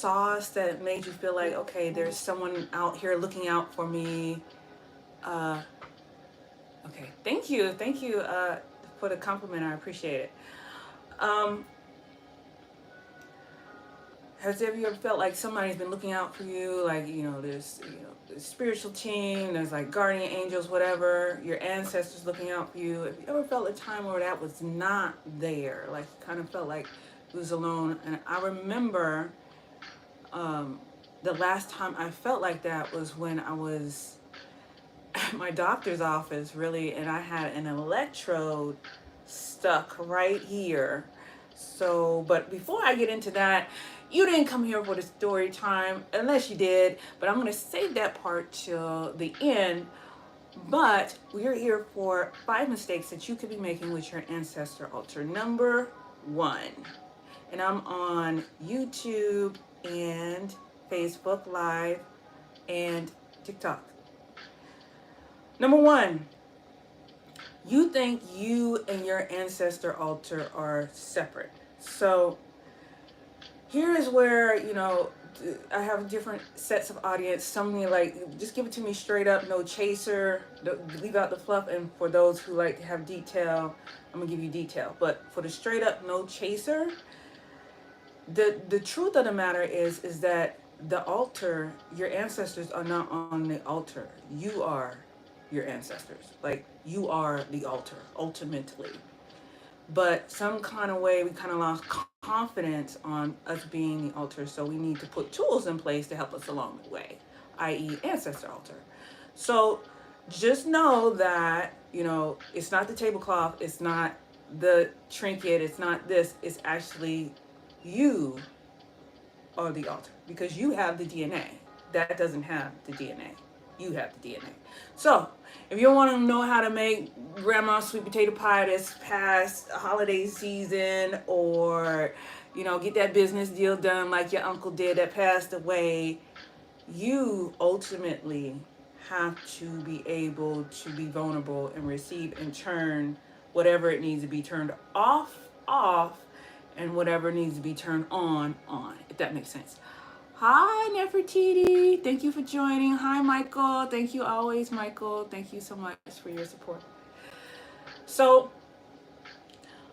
sauce that made you feel like, okay, there's someone out here looking out for me. Uh, okay, thank you for the compliment. I appreciate it. Um, Has you ever felt like somebody's been looking out for you? Like, there's, the spiritual team, there's like guardian angels, whatever, your ancestors looking out for you. Have you ever felt a time where that was not there? Like, you kind of felt like it was alone. And I remember um, the last time I felt like that was when I was at my doctor's office, really, and I had an electrode stuck right here. So, but before I get into that, you didn't come here for the story time, unless you did, but I'm going to save that part till the end. But we're here for 5 mistakes that you could be making with your ancestor altar. Number one, and I'm on YouTube and Facebook Live and TikTok. Number one, you think you and your ancestor altar are separate. So here is where, I have different sets of audience. Some of you like, just give it to me straight up, no chaser, leave out the fluff. And for those who like to have detail, I'm gonna give you detail. But for the straight up, no chaser, the truth of the matter is that the altar, your ancestors are not on the altar. You are your ancestors. Like, you are the altar ultimately. But some kind of way we kind of lost confidence on us being the altar, so we need to put tools in place to help us along the way, i.e. ancestor altar. So just know that, it's not the tablecloth, it's not the trinket, it's not this, it's actually you are the altar, because you have the DNA. That doesn't have the DNA. You have the DNA. So, if you want to know how to make grandma's sweet potato pie this past holiday season, or, get that business deal done like your uncle did that passed away, you ultimately have to be able to be vulnerable and receive and turn whatever it needs to be turned off, and whatever needs to be turned on, if that makes sense. Hi, Nefertiti. Thank you for joining. Hi, Michael. Thank you always, Michael. Thank you so much for your support. So,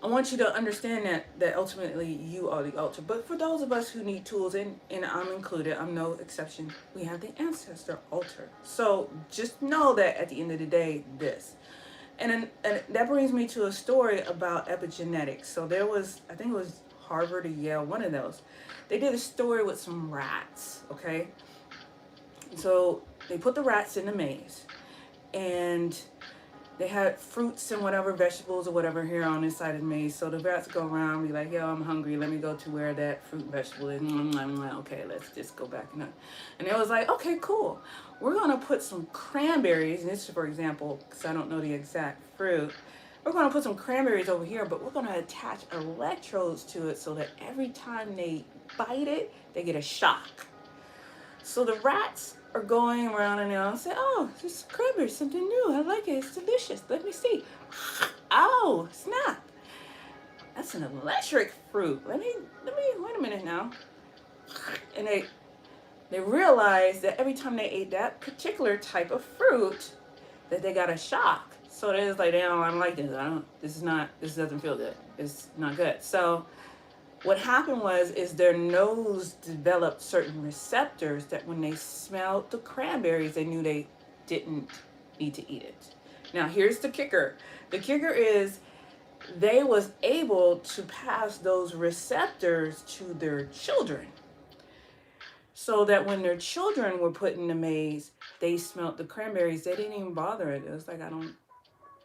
I want you to understand that ultimately you are the altar. But for those of us who need tools, and I'm included, I'm no exception, we have the ancestor altar. So just know that at the end of the day, this. And that brings me to a story about epigenetics. So there was, I think it was Harvard or Yale, one of those. They did a story with some rats, okay? So they put the rats in the maze, and they had fruits and whatever, vegetables or whatever here on this side of the maze. So the rats go around, be like, yo, I'm hungry. Let me go to where that fruit and vegetable is. Okay, let's just go back. And it was like, okay, cool. We're going to put some cranberries. And this is, for example, because I don't know the exact fruit. We're going to put some cranberries over here, but we're going to attach electrodes to it so that every time they bite it, they get a shock. So the rats are going around and they'll say, oh, this cranberry, something new. I like it. It's delicious. Let me see. Oh, snap. That's an electric fruit. Let me, wait a minute now. And they realized that every time they ate that particular type of fruit, that they got a shock. So they was like, damn, I don't like this. This doesn't feel good. It's not good. So what happened is their nose developed certain receptors that when they smelled the cranberries, they knew they didn't need to eat it. Now, here's the kicker. The kicker is they was able to pass those receptors to their children, so that when their children were put in the maze, they smelled the cranberries. They didn't even bother it. It was like, I don't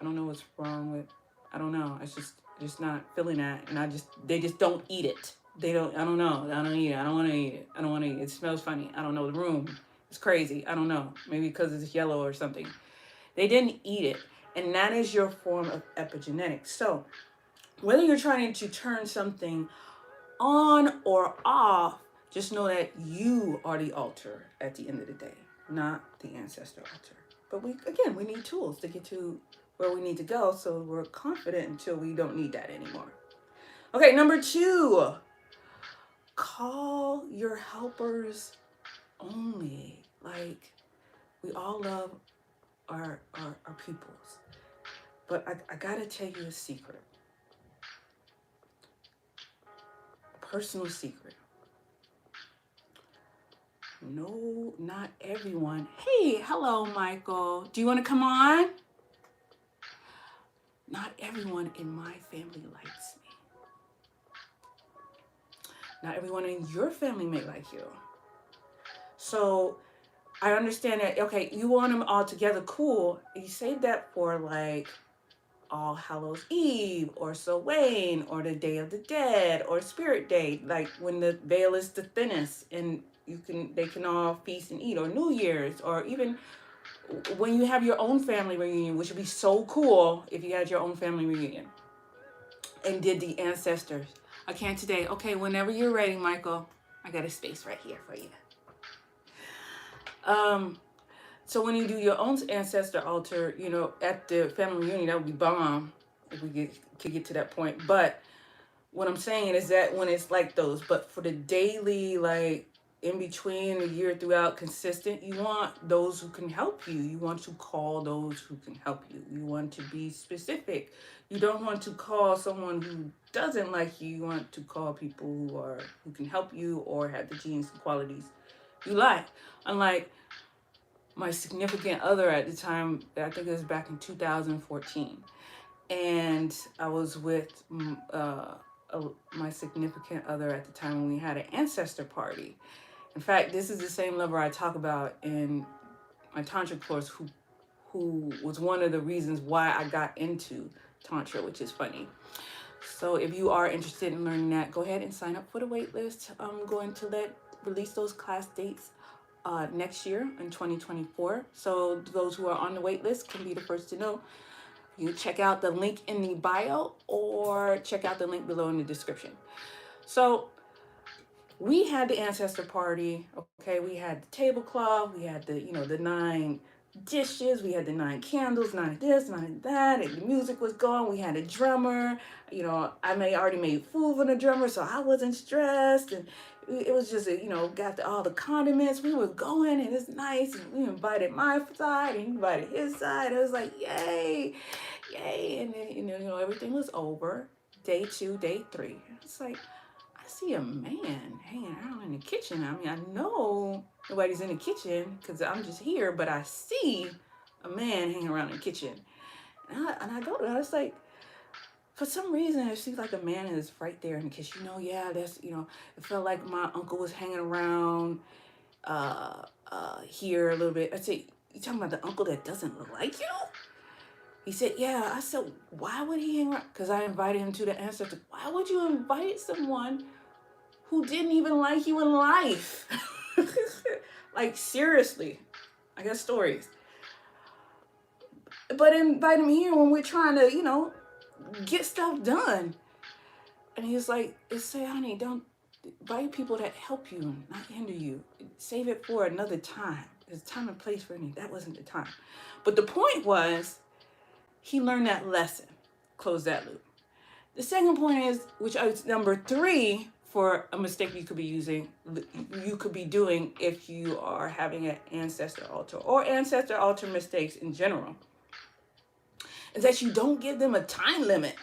know what's wrong with, I don't know. It's just not feeling that. And they just don't eat it. I don't know. I don't eat it. I don't want to eat it. I don't want to eat it. It smells funny. I don't know. The room is crazy. I don't know. Maybe because it's yellow or something. They didn't eat it. And that is your form of epigenetics. So whether you're trying to turn something on or off, just know that you are the altar at the end of the day, not the ancestor altar. But we need tools to get to where we need to go, so we're confident until we don't need that anymore. Okay, number two. call your helpers only. Like, we all love our peoples. But I gotta tell you a secret, a personal secret. No, not everyone. Hey, hello, Michael. Do you want to come on? Not everyone in my family likes me. Not everyone in your family may like you. So I understand that, okay, you want them all together, cool. You save that for like All Hallows Eve or Samhain or the Day of the Dead or Spirit Day, like when the veil is the thinnest and they can all feast and eat, or New Year's, or even when you have your own family reunion, which would be so cool if you had your own family reunion and did the ancestors. I can't today. Okay, whenever you're ready, Michael. I got a space right here for you. So when you do your own ancestor altar, at the family reunion, that would be bomb if we could get to that point. But what I'm saying is that when it's like those, but for the daily, like in between the year throughout, consistent, you want those who can help you. You want to call those who can help you. You want to be specific. You don't want to call someone who doesn't like you. You want to call people who can help you or have the genes and qualities you like. Unlike my significant other at the time, I think it was back in 2014. And I was with my significant other at the time when we had an ancestor party. In fact, this is the same lover I talk about in my tantra course, who was one of the reasons why I got into tantra, which is funny. So if you are interested in learning that, go ahead and sign up for the wait list. I'm going to release those class dates next year in 2024. So those who are on the wait list can be the first to know. You check out the link in the bio or check out the link below in the description. So we had the ancestor party. Okay, we had the tablecloth, we had the 9 dishes, we had the 9 candles, 9 of this, 9 of that, and the music was going. We had a drummer. I already made food for the drummer, so I wasn't stressed, and it was just got all the condiments. We were going, and it's nice, and we invited my side, and he invited his side. It was like yay, and then everything was over. Day 2, day 3. It's like, I see a man hanging around in the kitchen. I mean, I know nobody's in the kitchen because I'm just here, but I see a man hanging around in the kitchen. And I go to her, it's like, for some reason, it seems like a man is right there in the kitchen. It felt like my uncle was hanging around here a little bit. I said, you talking about the uncle that doesn't like you? He said, yeah. I said, why would he hang around? Because I invited him to the ancestor. Why would you invite someone who didn't even like you in life? Like, seriously. I got stories. But invite him here when we're trying to, get stuff done. And he was like, say, honey, don't invite people that help you, not hinder you. Save it for another time. There's time and place for me. That wasn't the time. But the point was, he learned that lesson. Close that loop. The second point is, which is number 3 for a mistake you could be doing if you are having an ancestor altar or ancestor altar mistakes in general, is that you don't give them a time limit.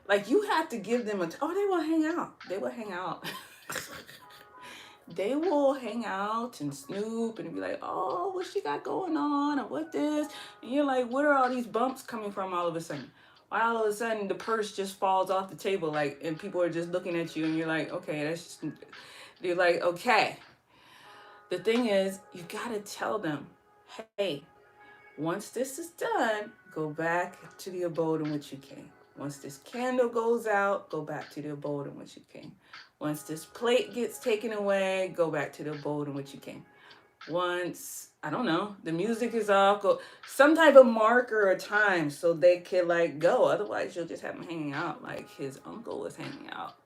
Like, you have to give them they will hang out. They will hang out. They will hang out and snoop and be like, oh, what she got going on, or what this? And you're like, where are all these bumps coming from all of a sudden? All of a sudden, the purse just falls off the table, and people are just looking at you, and you're like, okay, you're like, okay. The thing is, you gotta tell them, hey, once this is done, go back to the abode in which you came. Once this candle goes out, go back to the abode in which you came. Once this plate gets taken away, go back to the abode in which you came. Once, I don't know, the music is off, go some type of marker or time so they can go. Otherwise, you'll just have them hanging out like his uncle was hanging out.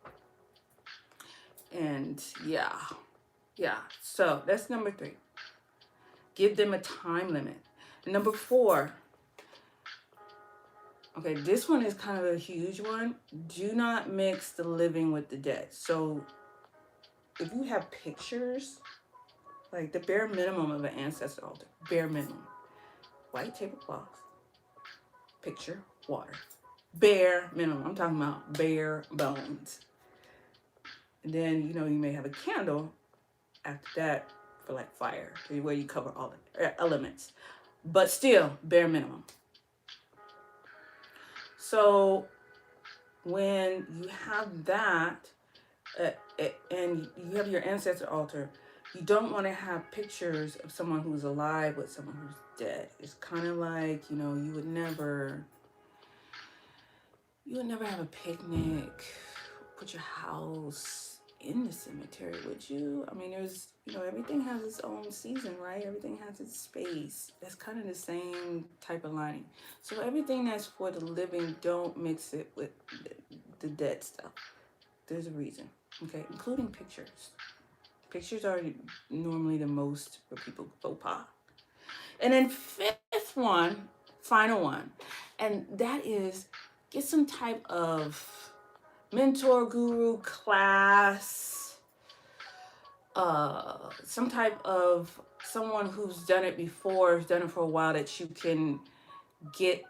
And yeah. So that's number 3. Give them a time limit. Number 4. Okay, this one is kind of a huge one. Do not mix the living with the dead. So if you have pictures, like the bare minimum of an ancestor altar, bare minimum, white tablecloth, picture, water, bare minimum. I'm talking about bare bones. And then, you know, you may have a candle after that for like fire, where you cover all the elements, but still bare minimum. So when you have that, and you have your ancestor altar, you don't want to have pictures of someone who's alive with someone who's dead. It's kind of like, you know, you would never have a picnic, put your house in the cemetery, would you? I mean, there's, you know, everything has its own season, right? Everything has its space. That's kind of the same type of lining. So everything that's for the living, don't mix it with the dead stuff. There's a reason, okay? Including pictures. Pictures are normally the most for people faux pas. And then fifth one, final one, and that is get some type of mentor, guru, class, some type of someone who's done it before, who's done it for a while, that you can get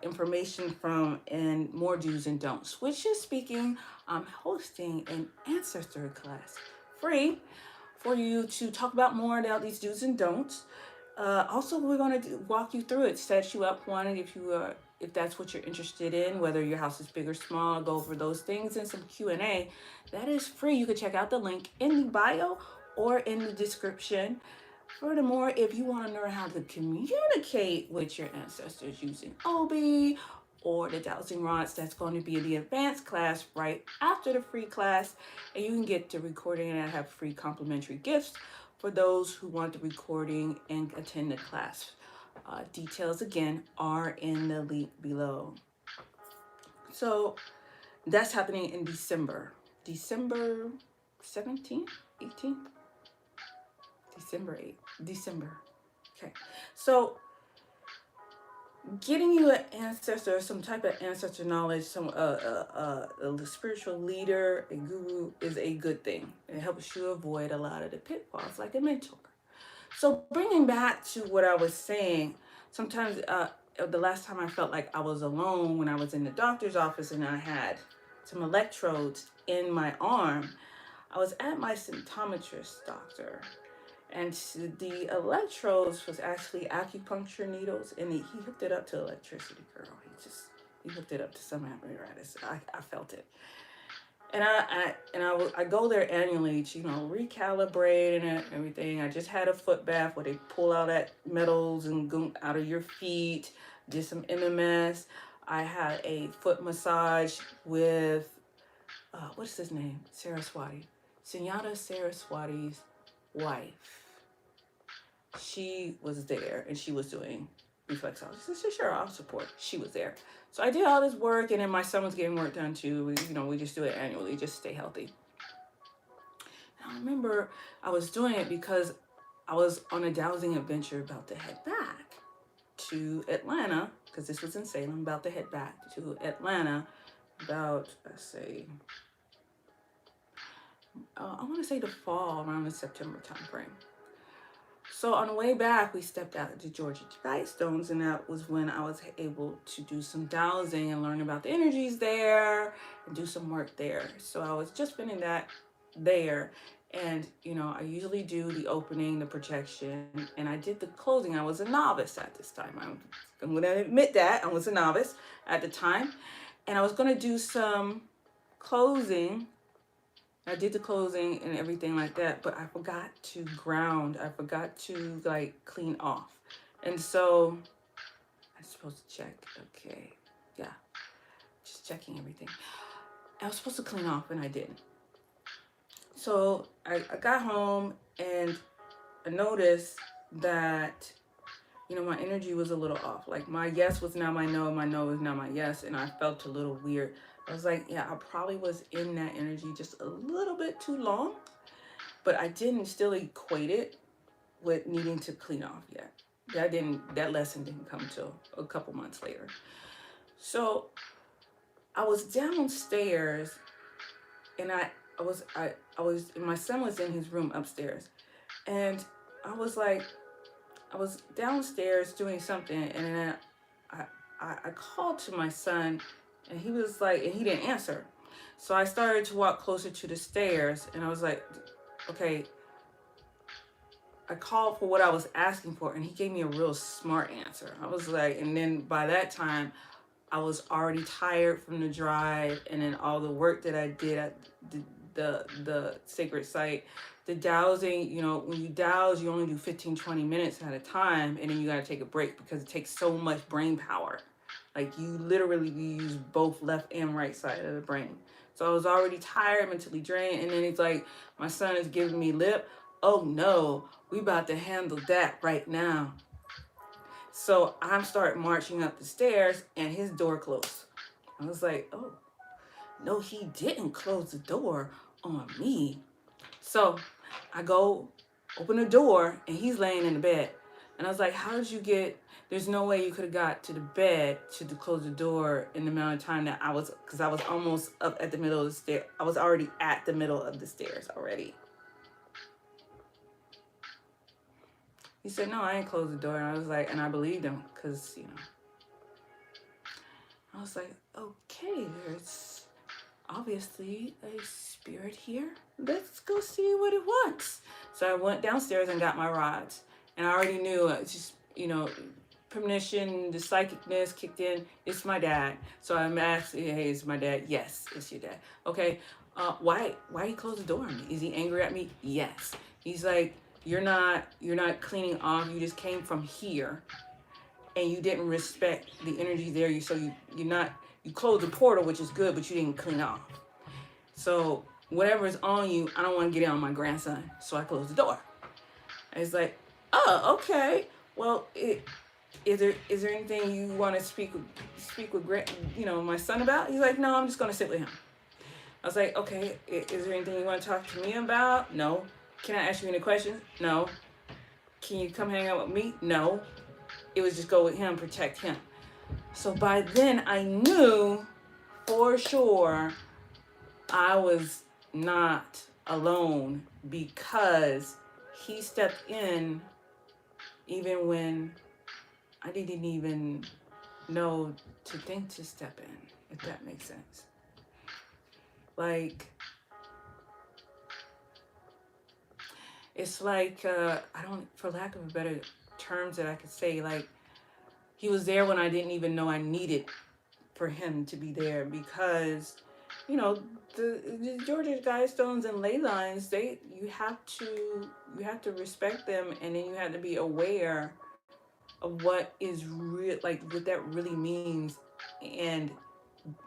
information from, and more do's and don'ts. Which is speaking, I'm hosting an ancestor class, free, for you to talk about more about these do's and don'ts. Also, we're going to walk you through it, set you up one if that's what you're interested in, whether your house is big or small, go over those things, and some Q&A. That is free. You can check out the link in the bio or in the description. Furthermore, if you want to learn how to communicate with your ancestors using Obi or the dowsing rods, that's going to be the advanced class right after the free class, and you can get the recording, and I have free complimentary gifts for those who want the recording and attend the class. Details again are in the link below. So that's happening in December 17th, 18th, December 8th, December. Okay, so getting you an ancestor, some type of ancestor knowledge, some a spiritual leader, a guru, is a good thing. It helps you avoid a lot of the pitfalls, like a mentor. So bringing back to what I was saying, sometimes the last time I felt like I was alone, when I was in the doctor's office and I had some electrodes in my arm, I was at my symptometrist doctor, and the electrodes was actually acupuncture needles, and he hooked it up to electricity, girl. He hooked it up to some apparatus. I felt it. And I go there annually to, you know, recalibrate and everything. I just had a foot bath where they pull out that metals and gunk out of your feet. Did some MMS. I had a foot massage with what's his name? Saraswati. Sunyata Saraswati's wife. She was there and she was doing reflexology. I said, sure, I'll support. She was there. So I did all this work, and then my son was getting work done too. We just do it annually, just stay healthy. And I remember I was doing it because I was on a dowsing adventure, about to head back to Atlanta, because this was in Salem, about to head back to Atlanta about, I want to say the fall, around the September timeframe. So on the way back, we stepped out to Georgia Guidestones, and that was when I was able to do some dowsing and learn about the energies there and do some work there. So I was just finishing that there, and you know, I usually do the opening, the projection, and I did the closing. I was a novice at this time. I'm going to admit that I was a novice at the time, and I was going to do some closing. I did the closing and everything like that, but I forgot to ground. I forgot to like clean off. And so I'm supposed to check. Okay. Yeah. Just checking everything. I was supposed to clean off and I didn't. So I got home and I noticed that, you know, my energy was a little off. Like my yes was now my no was now my yes. And I felt a little weird. I was like, yeah, I probably was in that energy just a little bit too long, but I didn't still equate it with needing to clean off yet. That lesson didn't come till a couple months later. So I was downstairs and I my son was in his room upstairs, and I was like, I was downstairs doing something, and then I called to my son, and he was like, and he didn't answer. So I started to walk closer to the stairs, and I was like, okay. I called for what I was asking for, and he gave me a real smart answer. I was like, and then by that time, I was already tired from the drive, and then all the work that I did at the sacred site. The dowsing, you know, when you douse, you only do 15-20 minutes at a time, and then you got to take a break because it takes so much brain power. Like, you literally use both left and right side of the brain. So I was already tired, mentally drained, and then it's like, my son is giving me lip. Oh no, we about to handle that right now. So I'm start marching up the stairs, and his door closed. I was like, oh, no, he didn't close the door on me. So I go open the door, and he's laying in the bed. And I was like, how did you get, there's no way you could have got to the bed to close the door in the amount of time that I was, because I was almost up at the middle of the stairs. I was already at the middle of the stairs already. He said, no, I ain't closed the door. And I was like, and I believed him because, you know, I was like, okay, there's obviously a spirit here. Let's go see what it wants. So I went downstairs and got my rods. And I already knew, just, you know, premonition, the psychicness kicked in. It's my dad. So I'm asking, hey, is my dad? Yes, it's your dad. Okay, why he closed the door on me? Is he angry at me? Yes. He's like, you're not cleaning off. You just came from here, and you didn't respect the energy there. You closed the portal, which is good, but you didn't clean off. So whatever is on you, I don't want to get it on my grandson. So I closed the door. And it's like, oh, okay. Well, is there anything you want to speak with my son about? He's like, no, I'm just gonna sit with him. I was like, okay. Is there anything you want to talk to me about? No. Can I ask you any questions? No. Can you come hang out with me? No. It was just go with him, protect him. So by then I knew for sure I was not alone, because he stepped in even when I didn't even know to think to step in, if that makes sense. Like, it's like, for lack of a better terms that I could say, like, he was there when I didn't even know I needed for him to be there, because, you know, the Georgia guidestones and ley lines, you have to respect them, and then you have to be aware of what is real, like what that really means, and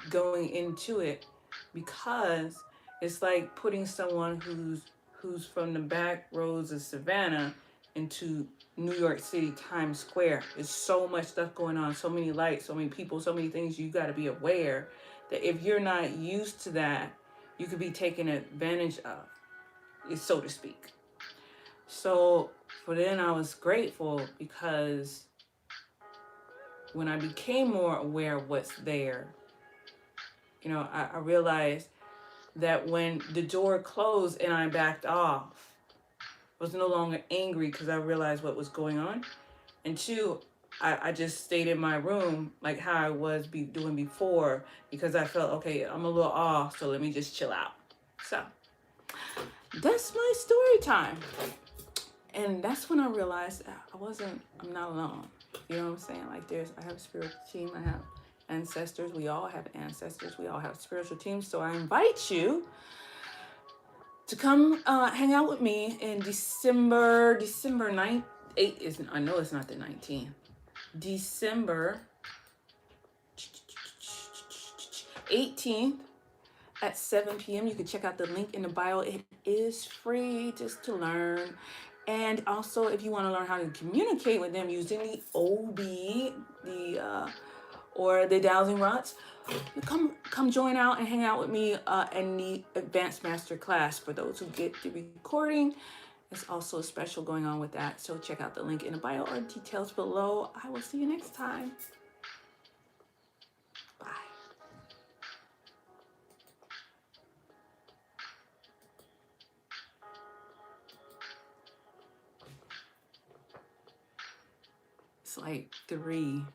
going into it, because it's like putting someone who's from the back roads of Savannah into New York City, Times Square. There's so much stuff going on, so many lights, so many people, so many things you got to be aware that if you're not used to that, you could be taken advantage of, so to speak. So for then I was grateful, because when I became more aware of what's there, you know, I realized that when the door closed and I backed off, I was no longer angry because I realized what was going on. And two, I just stayed in my room like how I was doing before, because I felt, okay, I'm a little off, so let me just chill out. So that's my story time. And that's when I realized I'm not alone. You know what I'm saying? Like, I have a spiritual team, I have ancestors, we all have ancestors, we all have spiritual teams. So I invite you to come hang out with me in December 9th. 8 is, I know it's not the 19th. December 18th at 7 p.m. You can check out the link in the bio. It is free just to learn. And also, if you want to learn how to communicate with them using the OB, or the dowsing rods, come join out and hang out with me in the advanced master class. For those who get the recording, there's also a special going on with that. So check out the link in the bio or details below. I will see you next time. Bye. It's like 3.